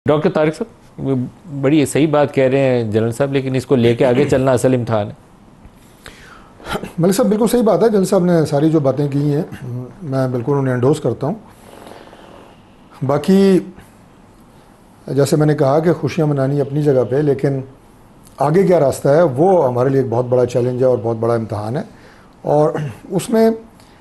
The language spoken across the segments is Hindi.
डॉक्टर तारिक साहब बड़ी सही बात कह रहे हैं जनरल साहब, लेकिन इसको लेके आगे चलना असल इम्तहान है। मलिक साहब बिल्कुल सही बात है। जनरल साहब ने सारी जो बातें की हैं मैं बिल्कुल उन्हें एंडोर्स करता हूँ। बाकी जैसे मैंने कहा कि खुशियाँ मनानी अपनी जगह पे, लेकिन आगे क्या रास्ता है वो हमारे लिए एक बहुत बड़ा चैलेंज है और बहुत बड़ा इम्तहान है। और उसमें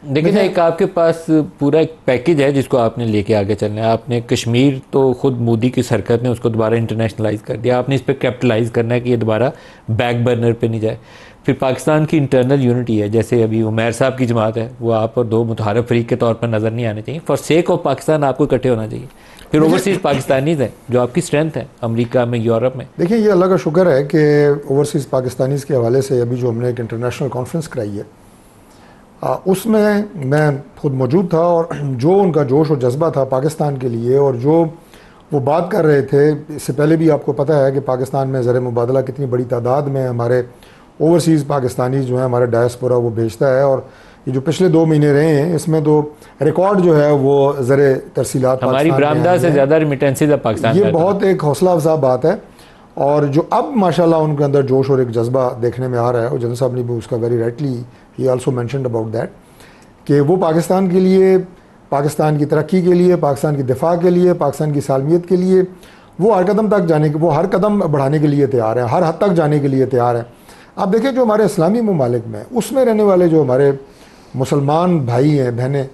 लेकिन एक आपके पास पूरा एक पैकेज है जिसको आपने लेके आगे चलना है। आपने कश्मीर तो खुद मोदी की सरकार ने उसको दोबारा इंटरनेशनलाइज कर दिया, आपने इस पर कैपिटलाइज करना है कि ये दोबारा बैक बर्नर पे नहीं जाए। फिर पाकिस्तान की इंटरनल यूनिटी है, जैसे अभी उमैर साहब की जमात है, वो आप और दो मुतहरफ फरीक के तौर पर नज़र नहीं आने चाहिए। फॉर सेक ऑफ पाकिस्तान आपको इकट्ठे होना चाहिए। फिर ओवरसीज़ पाकिस्तानीज़ हैं जो आपकी स्ट्रेंथ है अमेरिका में, यूरोप में। देखिए ये अल्लाह का शुक्र है कि ओवरसीज़ पाकिस्तानीज़ के हवाले से अभी जो हमने एक इंटरनेशनल कॉन्फ्रेंस कराई है उसमें मैं खुद मौजूद था, और जो उनका जोश और जज्बा था पाकिस्तान के लिए और जो वो बात कर रहे थे, इससे पहले भी आपको पता है कि पाकिस्तान में ज़र मुबादला कितनी बड़ी तादाद में हमारे ओवरसीज़ पाकिस्तानी जो है हमारे डायस्पोरा वो भेजता है। और ये जो पिछले 2 महीने रहे हैं इसमें तो रिकॉर्ड जो है वो ज़र तरसीलात हमारी बरामदा से ज़्यादा रिमिटेंसेज पाकिस्तान, ये बहुत एक हौसला अफजा बात है। और जो अब माशाल्लाह उनके अंदर जोश और एक जज्बा देखने में आ रहा है, और जनरल साहब ने भी उसका very rightly he also mentioned about that कि वो पाकिस्तान के लिए, पाकिस्तान की तरक्की के लिए, पाकिस्तान की दिफा के लिए, पाकिस्तान की सालमियत के लिए वो हर कदम तक जाने के, वो हर कदम बढ़ाने के लिए तैयार हैं, हर हद तक जाने के लिए तैयार हैं। आप देखें जो हमारे इस्लामी ममालिक में उसमें रहने वाले जो हमारे मुसलमान भाई हैं बहनें,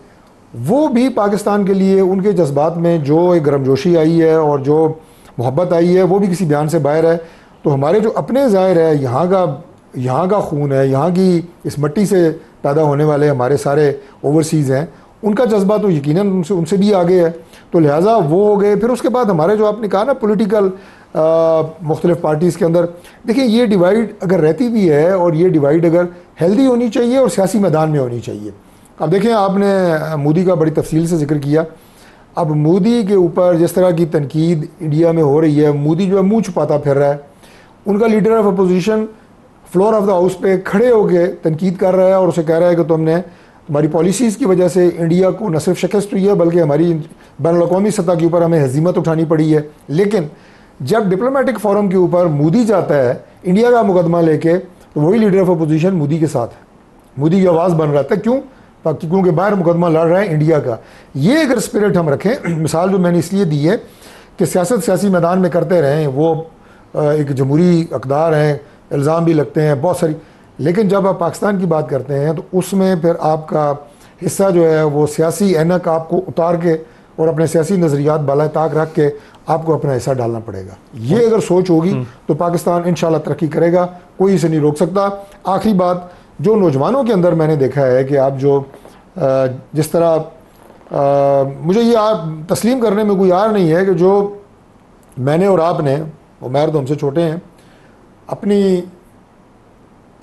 वो भी पाकिस्तान के लिए उनके जज्बात में जो एक गर्मजोशी आई है और जो मोहब्बत आई है वो भी किसी बयान से बाहर है। तो हमारे जो अपने ज़ाहिर है यहाँ का खून है, यहाँ की इस मिट्टी से पैदा होने वाले हमारे सारे ओवरसीज़ हैं, उनका जज्बा तो यकीनन उनसे भी आगे है। तो लिहाजा वो हो गए। फिर उसके बाद हमारे जो आपने कहा ना पॉलिटिकल मुख्तलिफ पार्टीज़ के अंदर, देखिए ये डिवाइड अगर रहती भी है और ये डिवाइड अगर हेल्दी होनी चाहिए और सियासी मैदान में होनी चाहिए। अब देखें आपने मोदी का बड़ी तफसील से जिक्र किया। अब मोदी के ऊपर जिस तरह की तनकीद इंडिया में हो रही है, मोदी जो है मुँह छुपाता फिर रहा है। उनका leader of opposition floor of the house पे खड़े होकर तनकीद कर रहा है और उसे कह रहा है कि तुमने हमारी पॉलिसीज़ की वजह से इंडिया को न सिर्फ शिकस्त हुई है बल्कि हमारी बैनुल-अक़वामी सतह के ऊपर हमें हजीमत उठानी पड़ी है। लेकिन जब डिप्लोमेटिक फोरम के ऊपर मोदी जाता है इंडिया का मुकदमा लेके, तो वही लीडर ऑफ अपोजिशन मोदी के साथ है, मोदी की आवाज़ बन रहा था। क्यों? क्योंकि बाहर मुकदमा लड़ रहा है इंडिया का। ये अगर स्पिरिट हम रखें, मिसाल जो मैंने इसलिए दी है कि सियासत सियासी मैदान में करते रहें, वो एक जमहूरी अक़दार हैं, इल्ज़ाम भी लगते हैं बहुत सारी, लेकिन जब आप पाकिस्तान की बात करते हैं तो उसमें फिर आपका हिस्सा जो है वो सियासी ऐनक आपको उतार के और अपने सियासी नज़रियात बाला ताक रख के आपको अपना हिस्सा डालना पड़ेगा। ये अगर सोच होगी तो पाकिस्तान इंशाल्लाह तरक्की करेगा, कोई इसे नहीं रोक सकता। आखिरी बात, जो नौजवानों के अंदर मैंने देखा है कि आप जो जिस तरह मुझे ये आप तस्लीम करने में कोई यार नहीं है कि जो मैंने और आपने, उमैर तो हमसे छोटे हैं, अपनी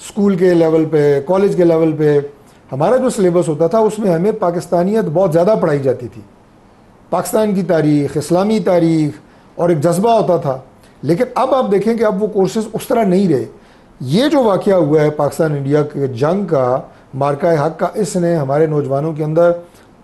स्कूल के लेवल पे, कॉलेज के लेवल पे हमारा जो सिलेबस होता था उसमें हमें पाकिस्तानियत बहुत ज़्यादा पढ़ाई जाती थी, पाकिस्तान की तारीख़, इस्लामी तारीख़, और एक जज्बा होता था। लेकिन अब आप देखें कि अब वो कोर्सेज़ उस तरह नहीं रहे। ये जो वाक़या हुआ है पाकिस्तान इंडिया के जंग का, मार्का हक़ का, इसने हमारे नौजवानों के अंदर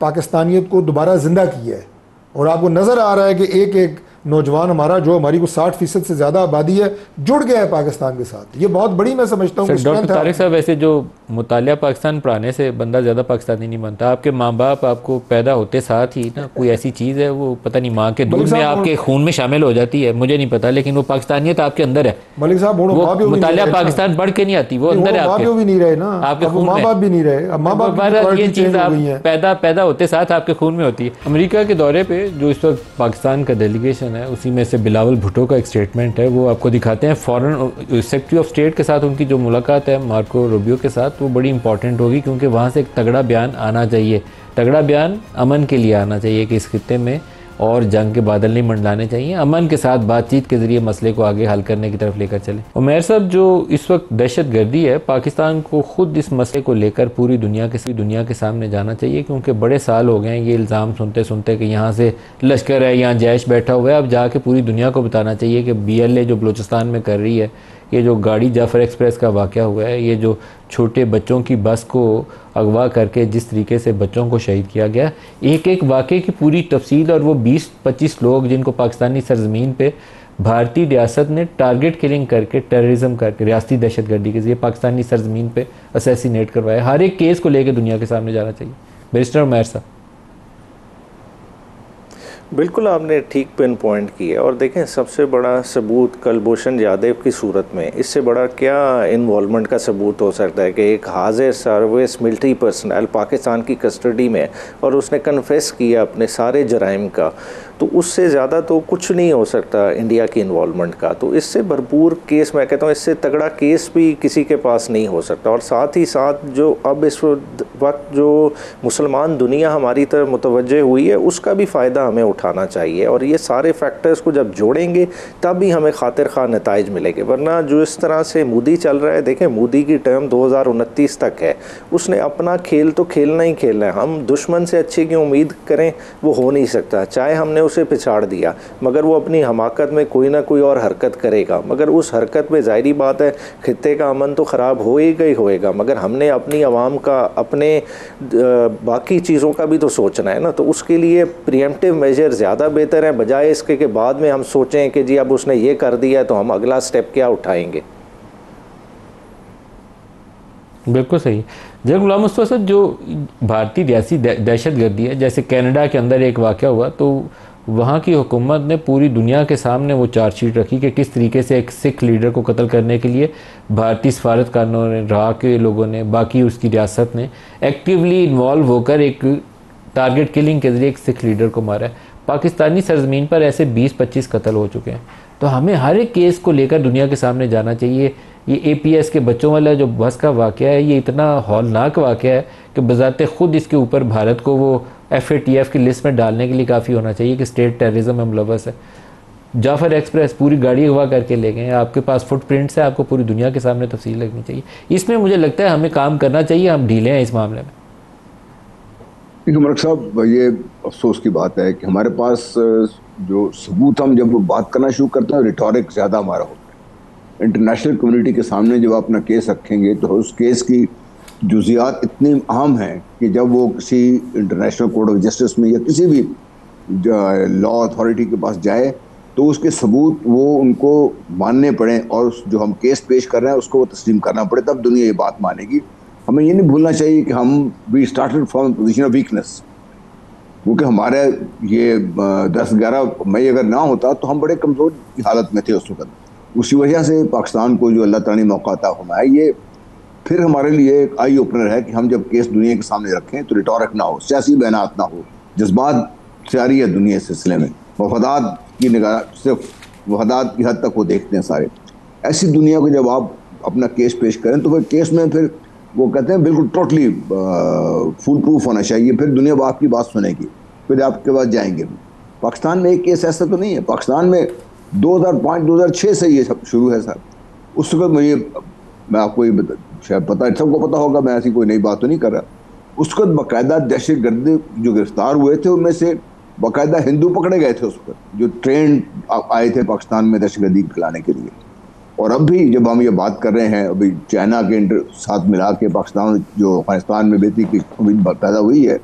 पाकिस्तानियत को दोबारा ज़िंदा किया है। और आपको नज़र आ रहा है कि एक एक नौजवान हमारा, जो हमारी को 60% से ज़्यादा आबादी है, जुड़ गया है पाकिस्तान के साथ। ये बहुत बड़ी मैं समझता हूँ। डॉक्टर तारिक साहब, वैसे जो मुतालिया पाकिस्तान पढ़ाने से बंदा ज़्यादा पाकिस्तानी नहीं बनता। आपके माँ बाप आपको पैदा होते साथ ही ना कोई ऐसी चीज़ है, वो पता नहीं माँ के दूध में आपके खून में शामिल हो जाती है, मुझे नहीं पता, लेकिन वो पाकिस्तानियत आपके अंदर है। मलिक साहब मुतालिया पाकिस्तान बढ़ के नहीं आती, वो अंदर है आपके, भी नहीं रहे ना, आपके खून में। माँ बाप भी नहीं रहे, माँ बाप ये चीज़ आप पैदा होते साथ आपके खून में होती है। अमेरिका के दौरे पे जो इस वक्त पाकिस्तान का डेलीगेशन है, उसी में से बिलावल भुट्टो का एक स्टेटमेंट है, वो आपको दिखाते हैं। फॉरेन सेक्रेटरी ऑफ स्टेट के साथ उनकी जो मुलाकात है मार्को रूबियो के साथ, वो बड़ी इंपॉर्टेंट होगी, क्योंकि वहाँ से एक तगड़ा बयान आना चाहिए। तगड़ा बयान अमन के लिए आना चाहिए कि इस खित्ते में और जंग के बादल नहीं मंडलाने चाहिए, अमन के साथ बातचीत के ज़रिए मसले को आगे हल करने की तरफ लेकर चलें। उमैर साहब, जो इस वक्त दहशत गर्दी है, पाकिस्तान को ख़ुद इस मसले को लेकर पूरी दुनिया के सामने जाना चाहिए, क्योंकि बड़े साल हो गए हैं ये इल्ज़ाम सुनते सुनते कि यहाँ से लश्कर है, यहाँ जैश बैठा हुआ है। अब जाके पूरी दुनिया को बताना चाहिए कि BLA जो बलूचिस्तान में कर रही है, ये जो गाड़ी जाफ़र एक्सप्रेस का वाक़या हुआ है, ये जो छोटे बच्चों की बस को अगवा करके जिस तरीके से बच्चों को शहीद किया गया, एक एक वाक़े की पूरी तफसील, और वो 20-25 लोग जिनको पाकिस्तानी सरजमीन पे भारतीय रियासत ने टारगेट किलिंग करके, टेररिज्म करके, रियासती दहशतगर्दी के जरिए पाकिस्तानी सरजमीन पे असैसिनेट करवाया। हर एक केस को लेकर दुनिया के सामने जाना चाहिए। बैरिस्टर उमैर साहब। बिल्कुल आपने ठीक पिन पॉइंट किया। और देखें, सबसे बड़ा सबूत कुलभूषण जाधव की सूरत में इससे बड़ा क्या इन्वॉल्वमेंट का सबूत हो सकता है कि एक हाजिर सर्विस मिलिट्री पर्सनल पाकिस्तान की कस्टडी में और उसने कन्फेस किया अपने सारे जराइम का, तो उससे ज़्यादा तो कुछ नहीं हो सकता इंडिया की इन्वॉल्वमेंट का। तो इससे भरपूर केस, मैं कहता हूँ इससे तगड़ा केस भी किसी के पास नहीं हो सकता। और साथ ही साथ जो अब इस वक्त जो मुसलमान दुनिया हमारी तरफ मुतवज्जे हुई है, उसका भी फ़ायदा हमें उठाना चाहिए। और ये सारे फैक्टर्स को जब जोड़ेंगे तब ही हमें खातिर खा नताइज मिलेंगे। वरना जो इस तरह से मोदी चल रहा है, देखें मोदी की टर्म 2029 तक है, उसने अपना खेल तो खेलना ही खेलना है। हम दुश्मन से अच्छे की उम्मीद करें, वो हो नहीं सकता। चाहे हमने उसे पिछाड़ दिया, मगर वो अपनी हमाकत में कोई ना कोई और हरकत करेगा। मगर उस हरकत में ज़ाहिरी बात है खित्ते का अमन तो ख़राब होएगा ही होएगा। मगर हमने अपनी आवाम का, अपने बाकी चीज़ों का भी तो सोचना है ना। तो उसके लिए प्रिएम्प्टिव मेजर ज़्यादा बेहतर है, बजाय इसके कि बाद में हम सोचें कि जी अब उसने ये कर दिया तो हम अगला स्टेप क्या उठाएंगे। बिल्कुल सही। जब गुलाम मुस्तफा साहब, जो भारतीय रियासी दहशतगर्दी है, जैसे कनाडा के अंदर एक वाक़या हुआ, तो वहाँ की हुकूमत ने पूरी दुनिया के सामने वो चार्जशीट रखी कि किस तरीके से एक सिख लीडर को कत्ल करने के लिए भारतीय सफारतखानों ने, राह के लोगों ने, बाकी उसकी रियासत ने एक्टिवली इन्वॉल्व होकर एक टारगेट किलिंग के ज़रिए एक सिख लीडर को मारा है। पाकिस्तानी सरजमीन पर ऐसे 20-25 कत्ल हो चुके हैं। तो हमें हर एक केस को लेकर दुनिया के सामने जाना चाहिए। ये APS के बच्चों वाला जो बस का वाक़या है, ये इतना हौलनाक वाक़या है कि बज़ाते ख़ुद इसके ऊपर भारत को वो FATF की लिस्ट में डालने के लिए काफ़ी होना चाहिए कि स्टेट टेररिज्म में मुलव्वस है। जाफ़र एक्सप्रेस पूरी गाड़ी अगवा करके ले गए हैं, आपके पास फुटप्रिंट्स है, आपको पूरी दुनिया के सामने तफसील लगनी चाहिए। इसमें मुझे लगता है हमें काम करना चाहिए, हम ढीले हैं इस मामले में। देखिए मलिक साहब, ये अफसोस की बात है कि हमारे पास जो सबूत, हम जब बात करना शुरू करते हैं रिटोरिक ज़्यादा हमारा होता है। इंटरनेशनल कम्युनिटी के सामने जब अपना केस रखेंगे तो उस केस की जुजियात इतनी अहम हैं कि जब वो किसी इंटरनेशनल कोर्ट ऑफ जस्टिस में या किसी भी लॉ अथॉरिटी के पास जाए तो उसके सबूत वो उनको मानने पड़े और जो हम केस पेश कर रहे हैं उसको वो तस्लीम करना पड़े, तब दुनिया ये बात मानेगी। हमें ये नहीं भूलना चाहिए कि हम we started from position of weakness, क्योंकि हमारे ये 10-11 मई अगर ना होता तो हम बड़े कमज़ोर की हालत में थे उस वक्त। उसी वजह से पाकिस्तान को जो अल्लाह ताला ने मौका अता फरमाया, ये फिर हमारे लिए एक आई ओपनर है कि हम जब केस दुनिया के सामने रखें तो रिटोरिक ना हो, सियासी बयानात ना हो, जज्बात जारी है दुनिया इस सिलसिले में, मफादात की निगाह, सिर्फ मफादात की हद तक वो देखते हैं सारे। ऐसी दुनिया को जब आप अपना केस पेश करें तो फिर केस में फिर वो कहते हैं बिल्कुल टोटली फुल प्रूफ होना चाहिए, फिर दुनिया आपकी बात सुनेगी, फिर आपके पास जाएंगे। पाकिस्तान में एक केस ऐसा तो नहीं है, पाकिस्तान में 2005-2006 से ये सब शुरू है सर। उस वक्त मैं आपको ये शायद पता, सबको पता होगा, मैं ऐसी कोई नई बात तो नहीं कर रहा। उस वक्त बाकायदा दहशतगर्द जो गिरफ्तार हुए थे उनमें से बाकायदा हिंदू पकड़े गए थे उस वक्त, जो ट्रेंड आए थे पाकिस्तान में दहशतगर्दी फैलाने के लिए। और अब भी जब हम ये बात कर रहे हैं, अभी चाइना के साथ मिला के पाकिस्तान जो अफगानिस्तान में बेहतरी की उम्मीद पैदा हुई है,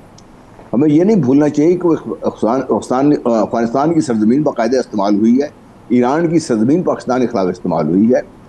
हमें ये नहीं भूलना चाहिए कि अफगानिस्तान की सरजमीन बाकायदा इस्तेमाल हुई है, ईरान की सरजमीन पाकिस्तान के खिलाफ इस्तेमाल हुई है।